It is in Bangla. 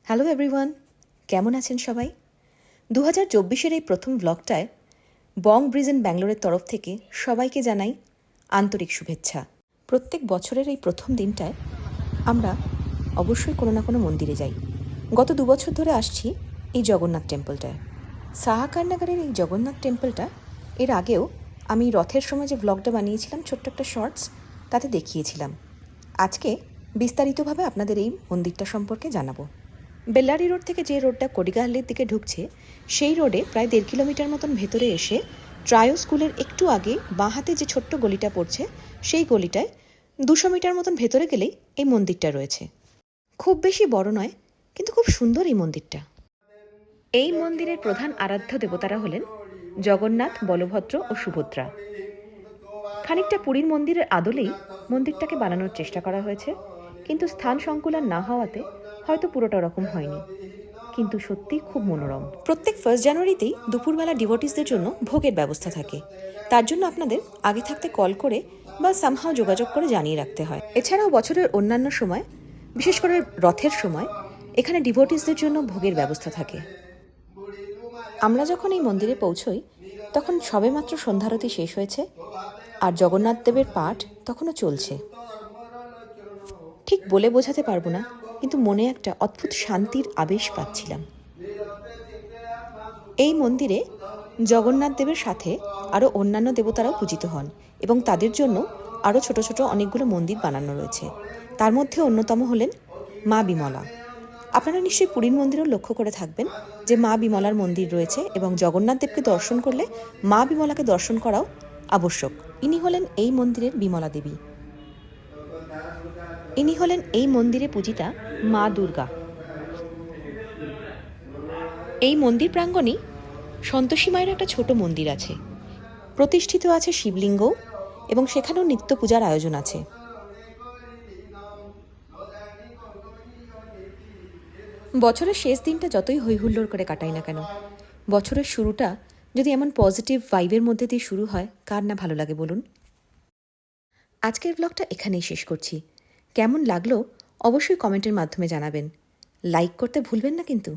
হ্যালো এভরিওয়ান, কেমন আছেন সবাই? 2024-এর এই প্রথম ব্লগটায় বং ব্রিজ ইন ব্যাঙ্গালোরের তরফ থেকে সবাইকে জানাই আন্তরিক শুভেচ্ছা। প্রত্যেক বছরের এই প্রথম দিনটায় আমরা অবশ্যই কোনো না কোনো মন্দিরে যাই। গত 2 বছর ধরে আসছি এই জগন্নাথ টেম্পলটায়। সাহাকারনগরের এই জগন্নাথ টেম্পলটা এর আগেও আমি রথের সময় যে ব্লগটা বানিয়েছিলাম, ছোট্ট একটা শর্টস, তাতে দেখিয়েছিলাম। আজকে বিস্তারিতভাবে আপনাদের এই মন্দিরটা সম্পর্কে জানাবো। বেল্লারি রোড থেকে যে রোডটা কোডিগাহালের দিকে ঢুকছে, সেই রোডে প্রায় 1.5 কিলোমিটার মতন ভেতরে এসে ট্রায়ো স্কুলের একটু আগে বাঁ হাতে যে ছোট্ট গলিটা পড়ছে, সেই গলিটায় 200 মিটার মতন ভেতরে গেলেই এই মন্দিরটা রয়েছে। খুব বেশি বড় নয়, কিন্তু খুব সুন্দর এই মন্দিরটা। এই মন্দিরের প্রধান আরাধ্য দেবতারা হলেন জগন্নাথ, বলভদ্র ও সুভদ্রা। খানিকটা পুরীর মন্দিরের আদলেই মন্দিরটাকে বানানোর চেষ্টা করা হয়েছে, কিন্তু স্থান সংকুলান না হওয়াতে হয়তো পুরোটা ওরকম হয়নি, কিন্তু সত্যিই খুব মনোরম। প্রত্যেক 1 জানুয়ারিতেই দুপুরবেলা ডিভোটিসদের জন্য ভোগের ব্যবস্থা থাকে। তার জন্য আপনাদের আগে থাকতে কল করে বা সামহাও যোগাযোগ করে জানিয়ে রাখতে হয়। এছাড়াও বছরের অন্যান্য সময়, বিশেষ করে রথের সময়, এখানে ডিভোটিসদের জন্য ভোগের ব্যবস্থা থাকে। আমরা যখন এই মন্দিরে পৌঁছই তখন সবেমাত্র সন্ধ্যারতি শেষ হয়েছে, আর জগন্নাথ দেবের পাঠ তখনও চলছে। ঠিক বলে বোঝাতে পারবো না, কিন্তু মনে একটা অদ্ভুত শান্তির আবেশ পাচ্ছিলাম। এই মন্দিরে জগন্নাথ দেবের সাথে আরও অন্যান্য দেবতারাও পূজিত হন, এবং তাদের জন্য আরও ছোট ছোট অনেকগুলো মন্দির বানানো রয়েছে। তার মধ্যে অন্যতম হলেন মা বিমলা। আপনারা নিশ্চয়ই পুরীর মন্দিরও লক্ষ্য করে থাকবেন যে মা বিমলার মন্দির রয়েছে, এবং জগন্নাথ দেবকে দর্শন করলে মা বিমলাকে দর্শন করাও আবশ্যক। ইনি হলেন এই মন্দিরের বিমলা দেবী। ইনি হলেন এই মন্দিরে পূজিতা মা দুর্গা। এই মন্দির প্রাঙ্গণেই সন্তোষী মায়ের একটা ছোট মন্দির আছে। প্রতিষ্ঠিত আছে শিবলিঙ্গ, এবং সেখানেও নিত্য পূজার আয়োজন আছে। বছরের শেষ দিনটা যতই হৈহুল্লোড় করে কাটাই না কেন, বছরের শুরুটা যদি এমন পজিটিভ ভাইবের মধ্যে দিয়ে শুরু হয়, কার না ভালো লাগে বলুন? আজকের ব্লগটা এখানেই শেষ করছি। কেমন লাগলো অবশ্যই কমেন্টের মাধ্যমে জানাবেন। লাইক করতে ভুলবেন না কিন্তু।